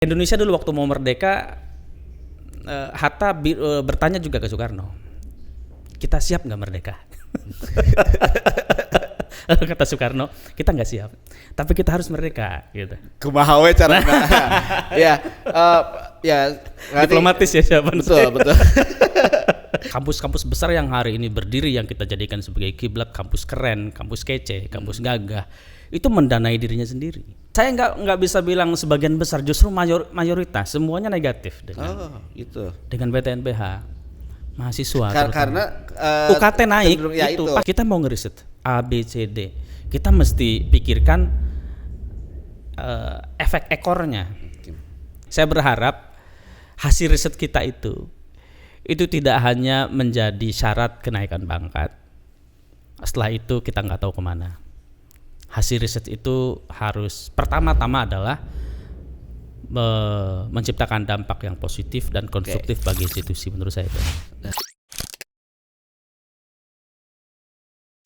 Indonesia dulu waktu mau merdeka, Hatta bertanya juga ke Soekarno, kita siap nggak merdeka? Kata Soekarno, kita nggak siap, tapi kita harus merdeka. Gitu. Kumaha we carana? Ya, diplomatis ya jawaban. Betul. Kampus-kampus besar yang hari ini berdiri yang kita jadikan sebagai kiblat, kampus keren, kampus kece, kampus gagah, itu mendanai dirinya sendiri. Saya nggak bisa bilang sebagian besar, justru mayoritas semuanya negatif dengan PTNBH mahasiswa. Karena UKT naik itu. Kita mau ngeriset A, B, C, D, kita mesti pikirkan efek ekornya. Saya berharap hasil riset kita itu tidak hanya menjadi syarat kenaikan pangkat. Setelah itu kita nggak tahu kemana. Hasil riset itu harus pertama-tama adalah menciptakan dampak yang positif dan konstruktif bagi institusi, menurut saya itu.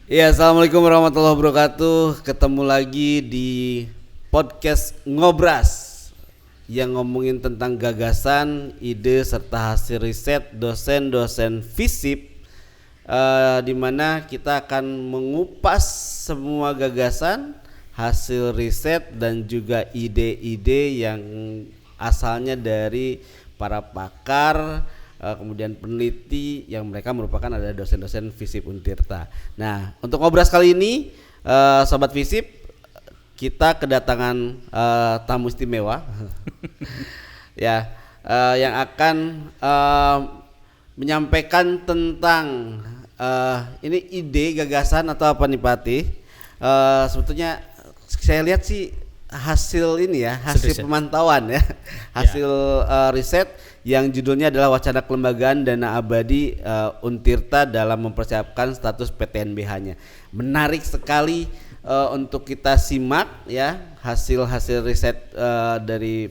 Ya, assalamualaikum warahmatullahi wabarakatuh. Ketemu lagi di podcast Ngobras yang ngomongin tentang gagasan, ide serta hasil riset dosen-dosen FISIP. Di mana kita akan mengupas semua gagasan, hasil riset dan juga ide-ide yang asalnya dari para pakar, kemudian peneliti yang mereka merupakan adalah dosen-dosen FISIP Untirta. Nah, untuk ngobras kali ini, sobat FISIP, kita kedatangan tamu istimewa, ya, yang akan menyampaikan tentang ini ide gagasan atau apa nih Pati? Sebetulnya saya lihat sih hasil ini ya, hasil pemantauan ya, hasil riset yang judulnya adalah Wacana Kelembagaan Dana Abadi Untirta dalam mempersiapkan status PTNBH-nya. Menarik sekali untuk kita simak ya hasil riset dari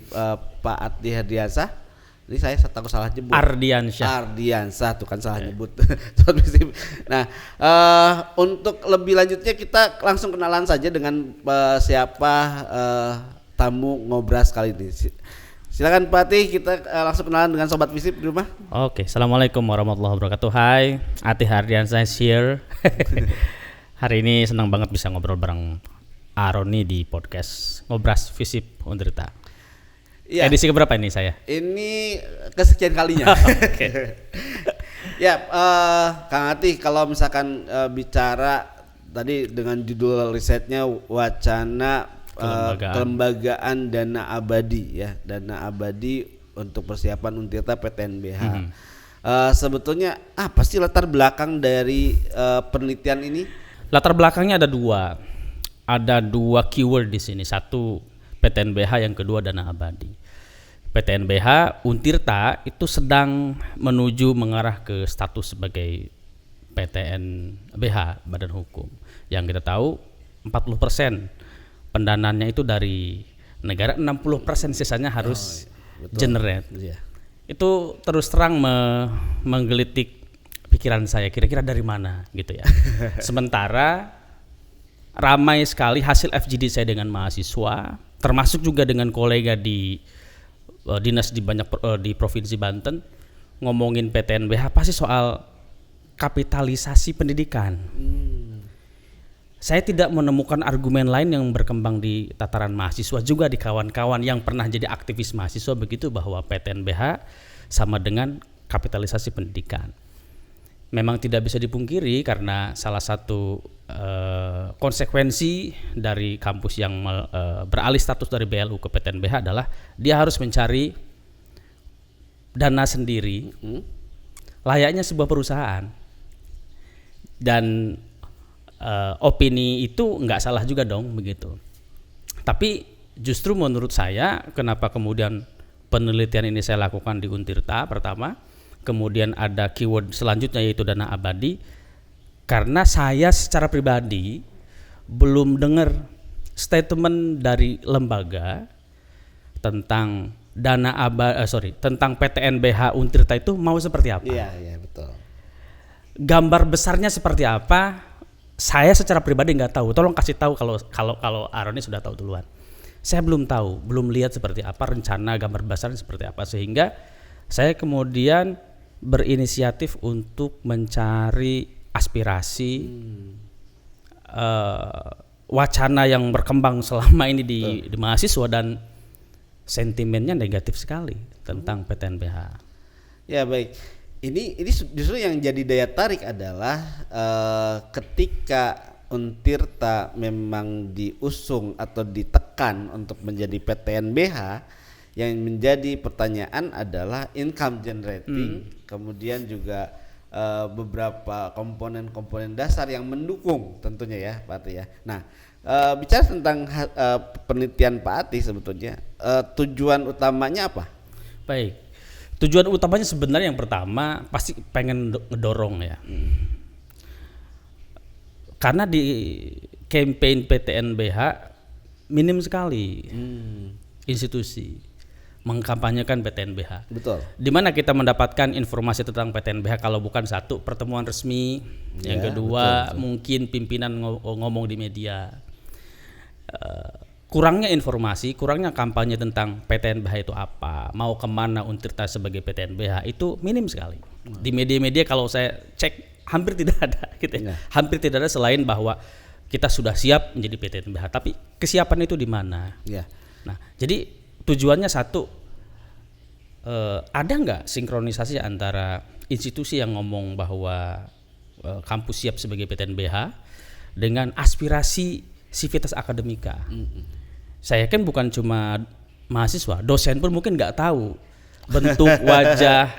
Pak Ati Hardiansah. Ini saya takut salah nyebut. Ardiansah tuh kan salah nyebut. Nah, untuk lebih lanjutnya kita langsung kenalan saja dengan siapa tamu ngobras kali ini. Silakan Pak Ati, kita langsung kenalan dengan sobat FISIP di rumah. Oke, assalamualaikum warahmatullahi wabarakatuh. Hai, Ati Hardiansah here. Hari ini senang banget bisa ngobrol bareng Aroni di podcast Ngobras FISIP Untirta. Ya. Edisi keberapa ini saya? Ini kesekian kalinya. Ya, Kang Ati, kalau misalkan bicara tadi dengan judul risetnya Wacana Kelembagaan Dana Abadi ya, Dana Abadi untuk persiapan Untirta PTNBH. Sebetulnya apa sih latar belakang dari penelitian ini? Latar belakangnya ada dua keyword di sini. Satu PTNBH, yang kedua Dana Abadi. PTNBH Untirta itu sedang menuju mengarah ke status sebagai PTNBH, Badan Hukum. Yang kita tahu 40% pendanaannya itu dari negara, 60% sisanya harus generate. Itu terus terang menggelitik pikiran saya, kira-kira dari mana gitu ya. Sementara ramai sekali hasil FGD saya dengan mahasiswa, termasuk juga dengan kolega di dinas di Provinsi Banten, ngomongin PTNBH pasti soal kapitalisasi pendidikan. Saya tidak menemukan argumen lain yang berkembang di tataran mahasiswa, juga di kawan-kawan yang pernah jadi aktivis mahasiswa begitu, bahwa PTNBH sama dengan kapitalisasi pendidikan. Memang tidak bisa dipungkiri karena salah satu konsekuensi dari kampus yang beralih status dari BLU ke PTNBH adalah dia harus mencari dana sendiri layaknya sebuah perusahaan. Dan opini itu nggak salah juga dong begitu. Tapi justru menurut saya, kenapa kemudian penelitian ini saya lakukan di Untirta pertama, kemudian ada keyword selanjutnya yaitu Dana Abadi, karena saya secara pribadi belum dengar statement dari lembaga tentang tentang PTNBH Untirta itu mau seperti apa. Iya betul. Gambar besarnya seperti apa? Saya secara pribadi nggak tahu. Tolong kasih tahu kalau Aroni sudah tahu duluan. saya belum tahu, belum lihat seperti apa rencana gambar besarnya seperti apa, sehingga saya kemudian berinisiatif untuk mencari aspirasi wacana yang berkembang selama ini di mahasiswa, dan sentimennya negatif sekali tentang PTNBH. Ya baik, ini justru yang jadi daya tarik adalah ketika Untirta memang diusung atau ditekan untuk menjadi PTNBH, yang menjadi pertanyaan adalah income generating, kemudian juga beberapa komponen-komponen dasar yang mendukung tentunya ya Pak Ati ya. Nah, bicara tentang penelitian Pak Ati sebetulnya tujuan utamanya apa? Baik, tujuan utamanya sebenarnya yang pertama pasti pengen ngedorong ya. Karena di campaign PTNBH minim sekali institusi mengkampanyekan PTNBH. Betul. Di mana kita mendapatkan informasi tentang PTNBH kalau bukan satu pertemuan resmi, yang kedua betul. Mungkin pimpinan ngomong di media. Kurangnya informasi, kurangnya kampanye tentang PTNBH itu apa, mau kemana Untirta sebagai PTNBH itu minim sekali. Di media-media kalau saya cek hampir tidak ada gitu ya. Hampir tidak ada selain bahwa kita sudah siap menjadi PTNBH, tapi kesiapan itu di mana? Ya. Nah, jadi tujuannya satu, ada nggak sinkronisasi antara institusi yang ngomong bahwa kampus siap sebagai PTNBH dengan aspirasi sivitas akademika? Saya kan bukan cuma mahasiswa, dosen pun mungkin nggak tahu bentuk wajah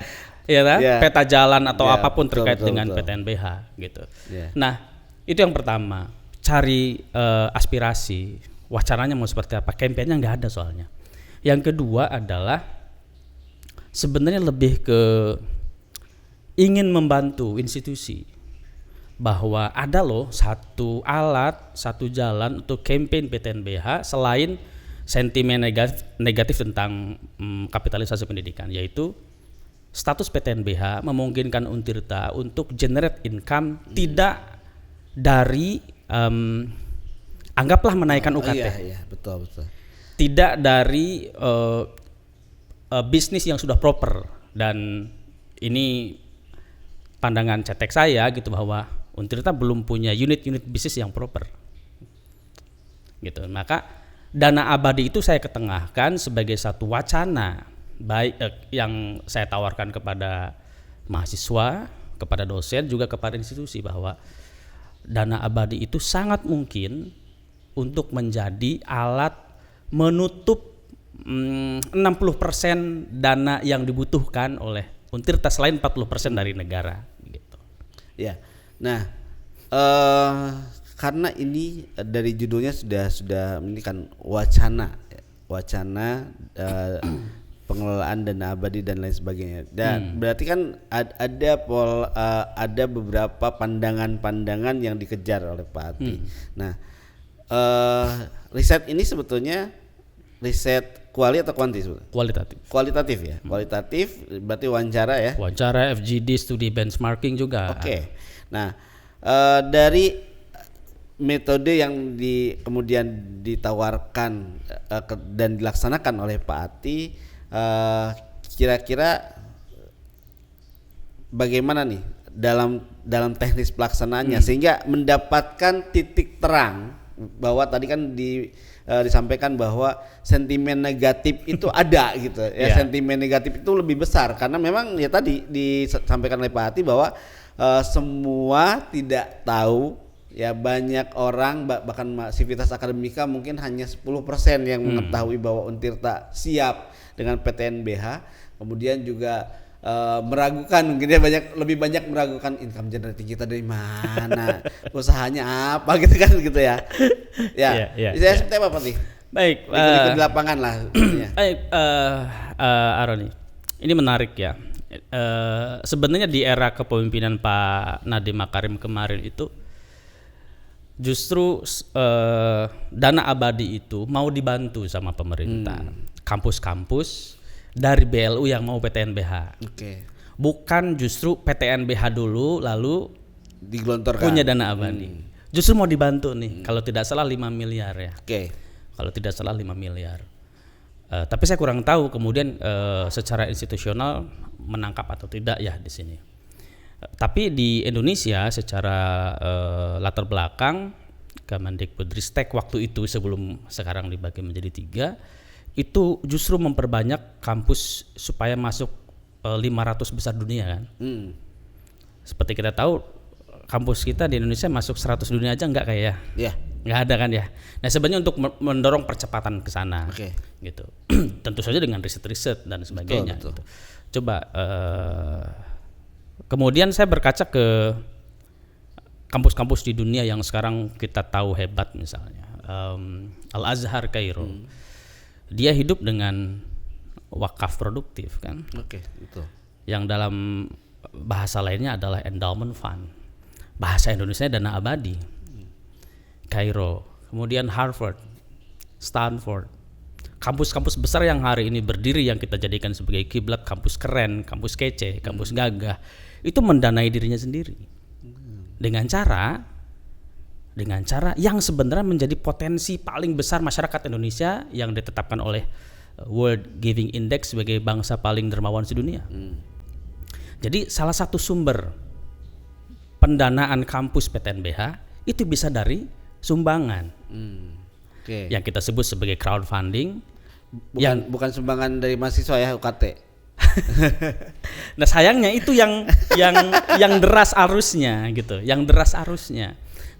peta jalan atau apapun terkait dengan PTNBH gitu. Nah, itu yang pertama, cari aspirasi, wacananya mau seperti apa, kampanyenya nggak ada soalnya. Yang kedua adalah sebenarnya lebih ke ingin membantu institusi bahwa ada loh satu alat, satu jalan untuk campaign PTNBH selain sentimen negatif tentang kapitalisasi pendidikan, yaitu status PTNBH memungkinkan Untirta untuk generate income tidak dari anggaplah menaikkan UKT. Iya, betul. Tidak dari bisnis yang sudah proper, dan ini pandangan cetek saya gitu bahwa Untirta belum punya unit-unit bisnis yang proper. Gitu. Maka dana abadi itu saya ketengahkan sebagai satu wacana baik yang saya tawarkan kepada mahasiswa, kepada dosen, juga kepada institusi bahwa dana abadi itu sangat mungkin untuk menjadi alat menutup 60% dana yang dibutuhkan oleh Untirta selain 40% dari negara gitu. Ya. Nah, karena ini dari judulnya sudah ini kan wacana pengelolaan dana abadi dan lain sebagainya. Dan berarti kan ada beberapa pandangan-pandangan yang dikejar oleh Pak Ati. Nah, riset ini sebetulnya riset kuali atau kuanti sebetulnya? Kualitatif ya. Kualitatif berarti wawancara ya. Wawancara, FGD, studi benchmarking juga. Oke. Nah, dari metode yang kemudian ditawarkan dan dilaksanakan oleh Pak Ati, kira-kira bagaimana nih dalam teknis pelaksanaannya sehingga mendapatkan titik terang bahwa tadi kan disampaikan bahwa sentimen negatif itu ada gitu ya. Sentimen negatif itu lebih besar karena memang ya tadi disampaikan oleh Pak Ati bahwa semua tidak tahu ya, banyak orang bahkan sivitas akademika mungkin hanya 10% yang mengetahui bahwa Untirta siap dengan PTNBH, kemudian juga meragukan, mungkin dia lebih banyak meragukan income generating kita dari mana, usahanya apa gitu kan gitu ya. Saya seperti apa nih? Baik, di lapangan lah. Baik, Aroni, ini menarik ya. Sebenarnya di era kepemimpinan Pak Nadiem Makarim kemarin itu justru dana abadi itu mau dibantu sama pemerintah, kampus-kampus dari BLU yang mau PTNBH. Bukan justru PTNBH dulu lalu digelontorkan punya dana abadi. Justru mau dibantu nih, kalau tidak salah 5 miliar ya. kalau tidak salah 5 miliar. Tapi saya kurang tahu kemudian secara institusional menangkap atau tidak ya di sini. Tapi di Indonesia secara latar belakang Kemendikbudristek waktu itu sebelum sekarang dibagi menjadi 3 itu justru memperbanyak kampus supaya masuk 500 besar dunia kan. Seperti kita tahu kampus kita di Indonesia masuk 100 dunia aja enggak kayak ya? Iya. Nggak ada kan ya. Nah sebenarnya untuk mendorong percepatan ke sana, gitu. Tentu saja dengan riset-riset dan sebagainya. Betul. Gitu. Coba kemudian saya berkaca ke kampus-kampus di dunia yang sekarang kita tahu hebat, misalnya Al-Azhar Kairo. Dia hidup dengan wakaf produktif kan. Betul. Yang dalam bahasa lainnya adalah endowment fund. Bahasa Indonesia dana abadi. Kairo, kemudian Harvard, Stanford, kampus-kampus besar yang hari ini berdiri yang kita jadikan sebagai kiblat, kampus keren, kampus kece, kampus gagah, itu mendanai dirinya sendiri dengan cara yang sebenarnya menjadi potensi paling besar masyarakat Indonesia yang ditetapkan oleh World Giving Index sebagai bangsa paling dermawan sedunia. Jadi salah satu sumber pendanaan kampus PTNBH itu bisa dari sumbangan yang kita sebut sebagai crowdfunding, bukan sumbangan dari mahasiswa ya, UKT. Nah sayangnya itu yang deras arusnya gitu,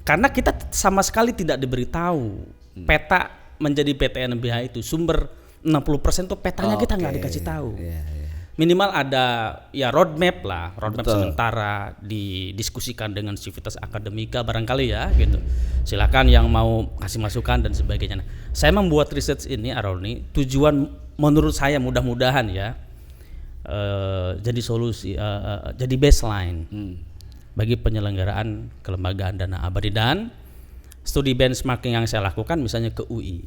karena kita sama sekali tidak diberitahu peta menjadi PTNBH itu sumber 60% tuh petanya kita nggak dikasih tahu. Minimal ada ya roadmap sementara didiskusikan dengan Civitas Akademika barangkali ya gitu. Silakan yang mau kasih masukan dan sebagainya. Nah, saya membuat research ini Aroni tujuan menurut saya mudah-mudahan ya jadi solusi, jadi baseline bagi penyelenggaraan kelembagaan dana abadi dan studi benchmarking yang saya lakukan misalnya ke UI.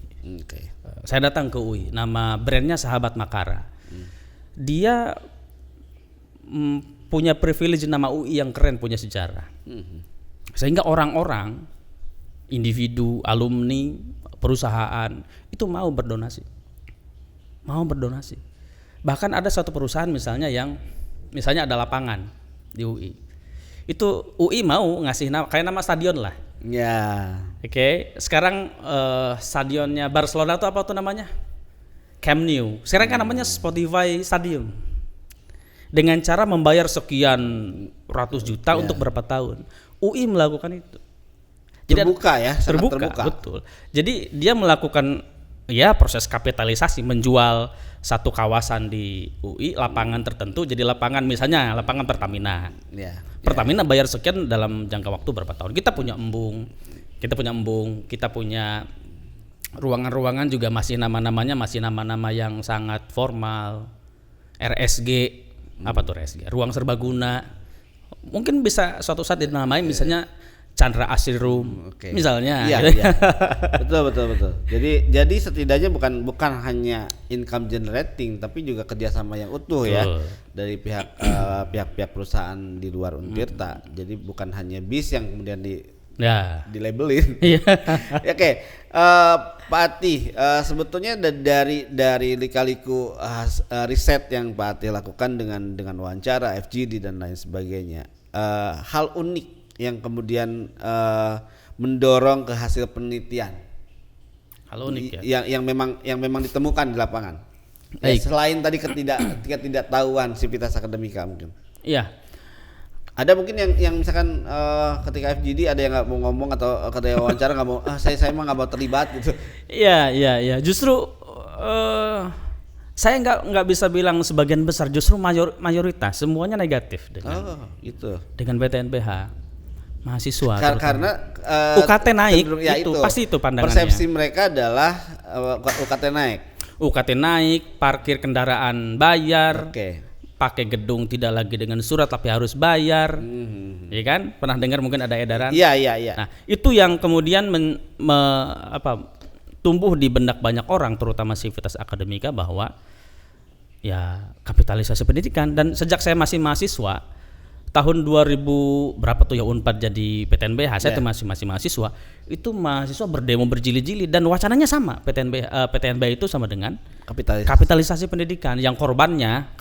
Saya datang ke UI, nama brandnya Sahabat Makara. Dia punya privilege nama UI yang keren, punya sejarah. Sehingga orang-orang, individu, alumni, perusahaan itu mau berdonasi. Bahkan ada satu perusahaan misalnya ada lapangan di UI. Itu UI mau ngasih kayak nama stadion lah. Ya. Sekarang stadionnya Barcelona itu apa tuh namanya? Camp Nou. Sekarang kan namanya Spotify Stadium. Dengan cara membayar sekian ratus juta untuk berapa tahun. UI melakukan itu. Jadi terbuka, betul. Jadi dia melakukan ya proses kapitalisasi, menjual satu kawasan di UI, lapangan tertentu jadi lapangan, misalnya lapangan Pertamina. Pertamina bayar sekian dalam jangka waktu berapa tahun. Kita punya embung, kita punya ruangan-ruangan juga masih nama-namanya yang sangat formal. RSG, apa tuh RSG? Ruang serbaguna. Mungkin bisa suatu saat dinamai misalnya Chandra Asri Room, misalnya. Iya. Betul. Jadi setidaknya bukan hanya income generating, tapi juga kerjasama yang utuh ya dari pihak perusahaan di luar Untirta. Jadi bukan hanya bis yang kemudian dilabelin. Pak Ati, sebetulnya dari lika-liku riset yang Pak Ati lakukan dengan wawancara, FGD dan lain sebagainya, hal unik yang kemudian mendorong ke hasil penelitian, hal unik ya, yang memang ditemukan di lapangan. Selain tadi ketidaktahuan Civitas Akademika mungkin. Iya. Ada mungkin yang misalkan ketika FGD ada yang nggak mau ngomong atau ketika wawancara nggak mau, saya emang nggak mau terlibat gitu. Iya. Justru saya nggak bisa bilang sebagian besar, justru mayoritas semuanya negatif dengan PTNBH mahasiswa. Karena UKT naik, itu pasti itu pandangannya. Persepsi mereka adalah UKT naik, parkir kendaraan bayar. Pakai gedung tidak lagi dengan surat tapi harus bayar, ya kan? Pernah dengar mungkin ada edaran? Iya. Nah itu yang kemudian tumbuh di benak banyak orang, terutama Civitas Akademika, bahwa ya kapitalisasi pendidikan. Dan sejak saya masih mahasiswa, tahun 2000 berapa tuh ya Unpad jadi PTNBH, saya tuh masih mahasiswa. Itu mahasiswa berdemo berjilid-jilid dan wacananya sama. PTNBH itu sama dengan kapitalisasi pendidikan, yang korbannya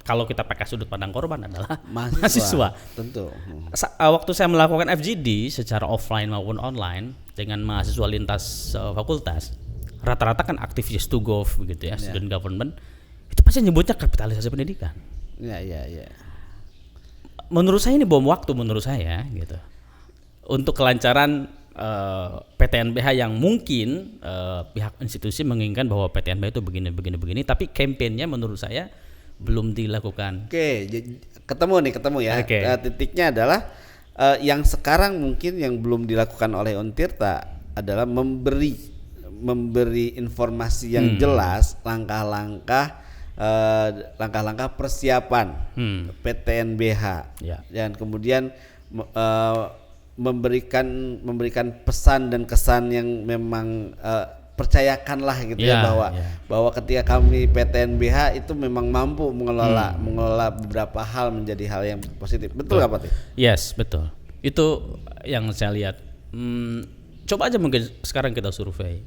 kalau kita pakai sudut pandang korban adalah mahasiswa. Tentu. Waktu saya melakukan FGD secara offline maupun online dengan mahasiswa lintas fakultas, rata-rata kan aktivis Tugov begitu ya, student government, itu pasti nyebutnya kapitalisasi pendidikan. Iya. Menurut saya ini bom waktu menurut saya gitu untuk kelancaran PTNBH yang mungkin pihak institusi menginginkan bahwa PTNBH itu begini, tapi kampanyenya menurut saya belum dilakukan. Oke, ketemu ya. Titiknya adalah yang sekarang mungkin yang belum dilakukan oleh Untirta adalah memberi informasi yang jelas, langkah-langkah persiapan PTNBH dan kemudian memberikan pesan dan kesan yang memang percayakanlah gitu bahwa ketika kami PTNBH itu memang mampu mengelola beberapa hal menjadi hal yang positif. Betul nggak Pak? Yes, betul. Itu yang saya lihat. Coba aja mungkin sekarang kita survei.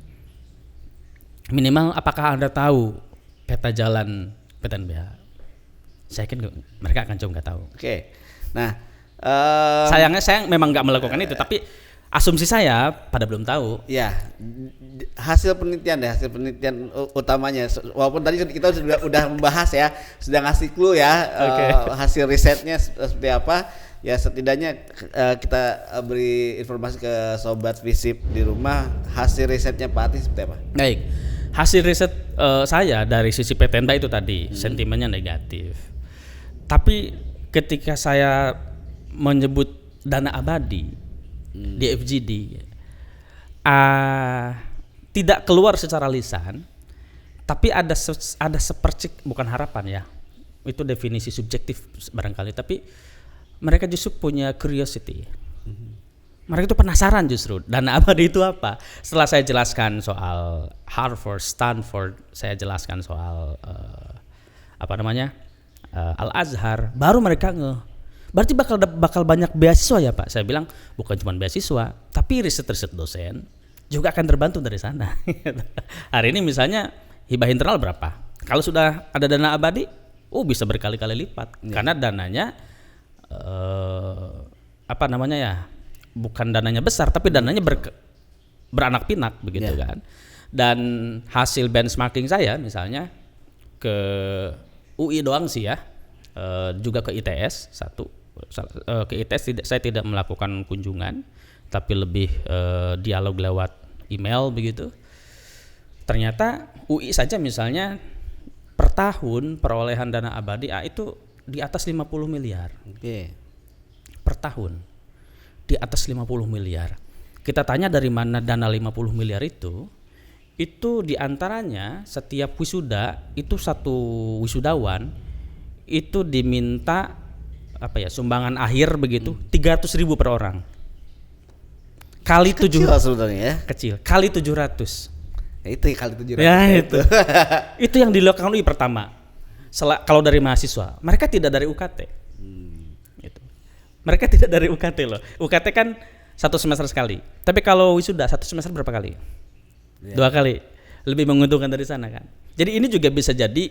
Minimal apakah Anda tahu peta jalan PTNBH? Saya yakin mereka akan coba nggak tahu. Oke. Nah, sayangnya saya memang nggak melakukan itu, tapi asumsi saya pada belum tahu. Ya, hasil penelitian utamanya. Walaupun tadi kita sudah membahas ya, sudah ngasih clue ya, hasil risetnya seperti apa. Ya setidaknya kita beri informasi ke sobat Visip di rumah, hasil risetnya Pak Ati seperti apa? Baik. Hasil riset saya dari sisi PTNBH itu tadi sentimennya negatif. Tapi ketika saya menyebut dana abadi di FGD, tidak keluar secara lisan, tapi ada sepercik, bukan harapan ya, itu definisi subjektif barangkali, tapi mereka justru punya curiosity. Mereka itu penasaran justru dana abadi itu apa. Setelah saya jelaskan soal Harvard, Stanford, saya jelaskan soal Al-Azhar, baru mereka berarti bakal banyak beasiswa ya Pak. Saya bilang bukan cuma beasiswa, tapi riset dosen juga akan terbantu dari sana. Hari ini misalnya hibah internal berapa? Kalau sudah ada dana abadi, bisa berkali-kali lipat karena dananya bukan dananya besar, tapi dananya beranak pinak begitu kan. Dan hasil benchmarking saya misalnya ke UI doang sih ya, juga ke ITS ke ITS saya tidak melakukan kunjungan, tapi lebih dialog lewat email begitu. Ternyata UI saja misalnya per tahun perolehan dana abadi itu di atas 50 miliar. Per tahun. Di atas 50 miliar. Kita tanya dari mana dana 50 miliar itu diantaranya setiap wisuda itu satu wisudawan itu diminta sumbangan akhir begitu 300.000 per orang. Kali kecil sebenarnya ya. Kecil. Kali 700. Itu kali 700. Ya itu. Itu yang dilakukan UI pertama. Kalau dari mahasiswa, mereka tidak dari UKT. Mereka tidak dari UKT loh. UKT kan 1 semester sekali. Tapi kalau wisuda 1 semester berapa kali? 2 kali. Lebih menguntungkan dari sana kan. Jadi ini juga bisa jadi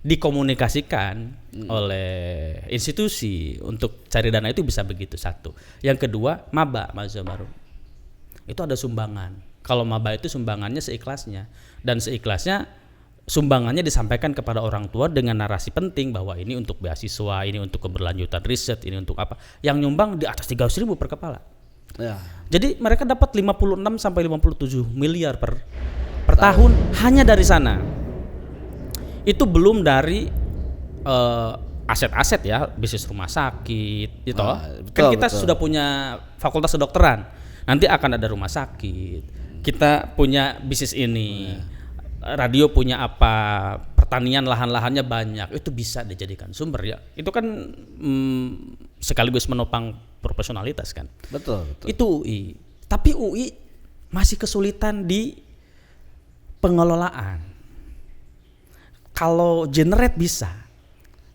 dikomunikasikan oleh institusi untuk cari dana itu bisa begitu satu. Yang kedua, maba mahasiswa baru. Itu ada sumbangan. Kalau maba itu sumbangannya seikhlasnya, dan seikhlasnya sumbangannya disampaikan kepada orang tua dengan narasi penting bahwa ini untuk beasiswa, ini untuk keberlanjutan riset, ini untuk apa. Yang nyumbang di atas 300.000 per kepala. Ya. Jadi mereka dapat 56 sampai 57 miliar per tahun hanya dari sana. Itu belum dari aset-aset ya, bisnis rumah sakit gitu. Kan kita sudah punya fakultas kedokteran. Nanti akan ada rumah sakit. Kita punya bisnis ini. Radio punya apa, pertanian lahan-lahannya banyak, itu bisa dijadikan sumber ya. Itu kan sekaligus menopang profesionalitas kan. Betul. Itu UI. Tapi UI masih kesulitan di pengelolaan. Kalau generate bisa.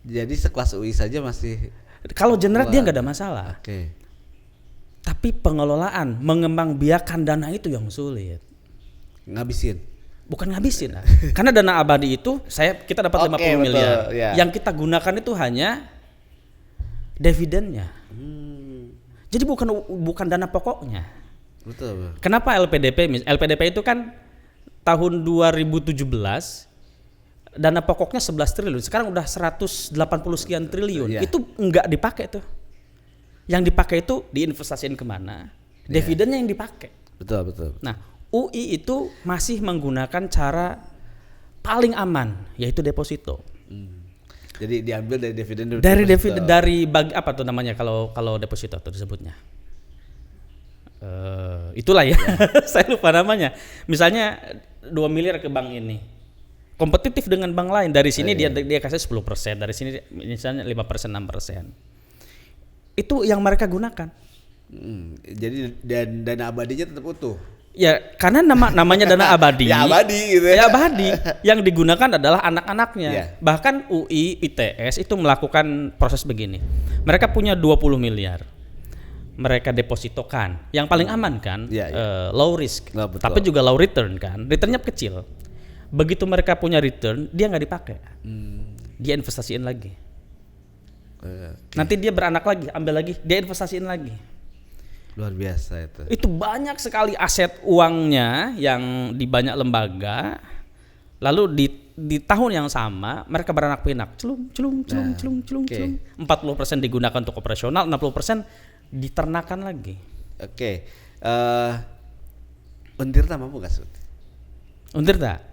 Jadi sekelas UI saja masih Kalau generate dia nggak ada masalah. Oke. Tapi pengelolaan, mengembangbiakan dana itu yang sulit. Ngabisin. Bukan ngabisin, karena dana abadi itu kita dapat 50 miliar. Ya. Yang kita gunakan itu hanya dividennya. Jadi bukan dana pokoknya. Betul. Kenapa LPDP? LPDP itu kan tahun 2017 dana pokoknya 11 triliun. Sekarang udah 180 sekian triliun. Itu enggak dipakai tuh. Yang dipakai itu diinvestasiin kemana? Dividennya yang dipakai. Betul. Nah, UI itu masih menggunakan cara paling aman, yaitu deposito. Jadi diambil dari dividen. Dari apa tuh namanya kalau deposito tuh disebutnya? Itulah ya. Saya lupa namanya. Misalnya 2 miliar ke bank ini. Kompetitif dengan bank lain. Dari sini dia kasih 10%, dari sini misalnya 5%, 6%. Itu yang mereka gunakan. Jadi dana abadinya tetap utuh. Ya, karena namanya dana abadi. Ya abadi gitu ya. Ya abadi. Yang digunakan adalah anak-anaknya. Bahkan UI, ITS itu melakukan proses begini. Mereka punya 20 miliar. Mereka depositokan. Yang paling aman kan, low risk. Tapi juga low return kan. Returnnya kecil. Begitu mereka punya return, dia nggak dipakai. Dia investasiin lagi. Nanti dia beranak lagi, ambil lagi, dia investasiin lagi. Luar biasa itu. Itu banyak sekali aset uangnya yang di banyak lembaga. Lalu di tahun yang sama mereka beranak pinak, celung. 40% digunakan untuk operasional, 60% diternakan lagi. Oke. Untirta mampu nggak, Sud? Untirta?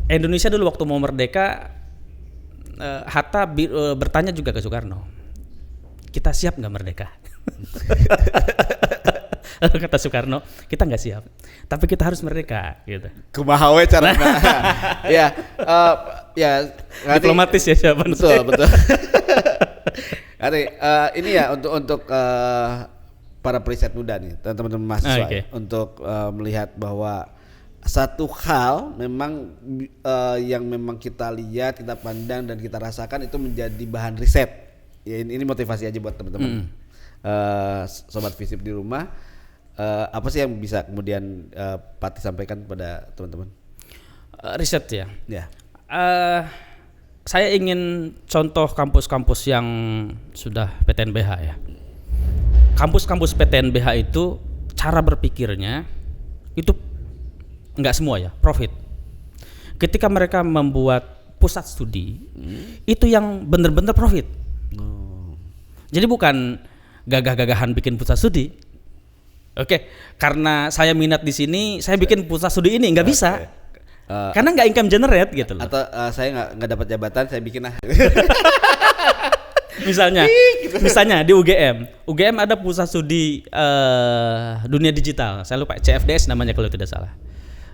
Indonesia dulu waktu mau merdeka, Hatta bertanya juga ke Soekarno, kita siap nggak merdeka? Kata Soekarno, kita nggak siap, tapi kita harus merdeka, gitu. Kumaha we carana? Diplomatis ya jawaban. Betul. Ini ya untuk para periset muda nih, teman-teman mahasiswa, untuk melihat bahwa satu hal memang yang memang kita lihat, kita pandang dan kita rasakan itu menjadi bahan riset. Ya, ini motivasi aja buat teman-teman. Sobat Visip di rumah. Apa sih yang bisa kemudian Pati sampaikan kepada teman-teman? Riset ya. Ya. Saya ingin contoh kampus-kampus yang sudah PTNBH ya. Kampus-kampus PTNBH itu cara berpikirnya itu enggak semua ya, profit. Ketika mereka membuat pusat studi, itu yang benar-benar profit. Jadi bukan gagah-gagahan bikin pusat studi. Oke, karena saya minat di sini, saya bikin pusat studi ini nggak bisa, karena nggak income generate gitu loh. Atau saya nggak dapat jabatan, saya bikin misalnya di UGM ada pusat studi dunia digital, saya lupa CFDS namanya kalau tidak salah.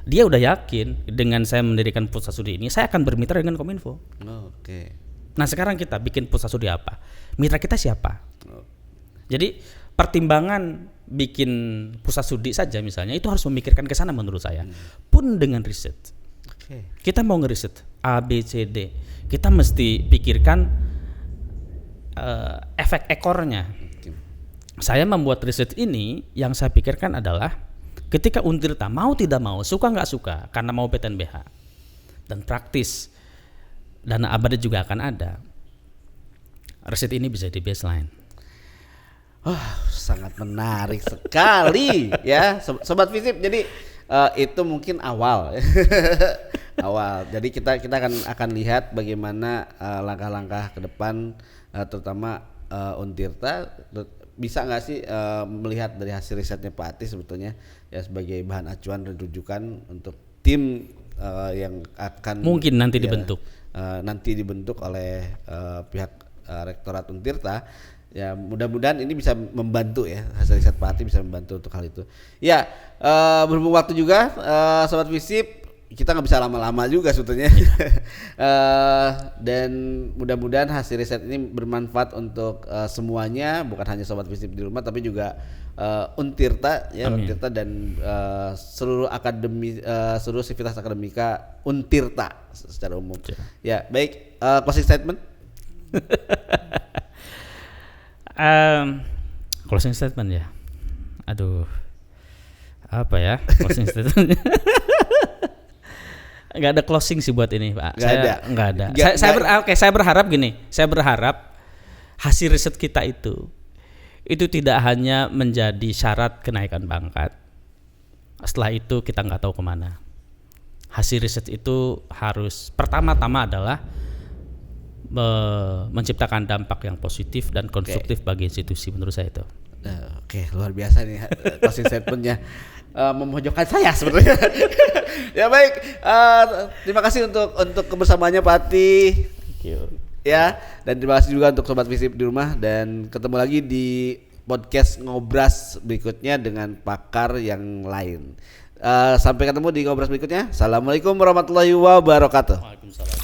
Dia udah yakin dengan saya mendirikan pusat studi ini, saya akan bermitra dengan Kominfo. Oke. Nah sekarang kita bikin pusat studi apa? Mitra kita siapa? Jadi pertimbangan bikin pusat studi saja misalnya itu harus memikirkan ke sana menurut saya. Pun dengan riset. Kita mau ngeriset A, B, C, D. Kita mesti pikirkan efek ekornya. Saya membuat riset ini yang saya pikirkan adalah ketika Untirta mau tidak mau, suka nggak suka karena mau PTNBH dan praktis dana abadi juga akan ada. Riset ini bisa di baseline. Sangat menarik sekali ya Sobat Visip. Jadi itu mungkin awal. Jadi kita akan lihat bagaimana langkah-langkah ke depan, terutama Untirta bisa nggak sih melihat dari hasil risetnya Pak Ati sebetulnya ya sebagai bahan acuan dan rujukan untuk tim yang akan mungkin nanti dibentuk oleh pihak Rektorat Untirta. Ya mudah-mudahan ini bisa membantu ya, hasil riset Pak Ati bisa membantu untuk hal itu. Ya berhubung waktu juga Sobat Visip, kita nggak bisa lama-lama juga sebetulnya. Dan mudah-mudahan hasil riset ini bermanfaat untuk semuanya, bukan hanya sobat visip di rumah tapi juga Untirta ya. Amin. Untirta dan seluruh akademi, seluruh sivitas akademika Untirta secara umum. Ya, baik, closing statement. Closing statement ya. Aduh. Apa ya closing statement? Nggak ada closing sih buat ini, Pak. Nggak ada. Saya berharap gini. Saya berharap hasil riset kita itu tidak hanya menjadi syarat kenaikan pangkat. Setelah itu kita nggak tahu kemana. Hasil riset itu harus pertama-tama adalah menciptakan dampak yang positif dan konstruktif bagi institusi, menurut saya itu. Oke, luar biasa nih closing statementnya. Memojokkan saya sebenarnya. Ya baik, terima kasih untuk kebersamaannya Pak Ati. Thank you. Ya, dan terima kasih juga untuk sobat visip di rumah, dan ketemu lagi di podcast Ngobras berikutnya dengan pakar yang lain. Sampai ketemu di Ngobras berikutnya. Assalamualaikum warahmatullahi wabarakatuh. Waalaikumsalam.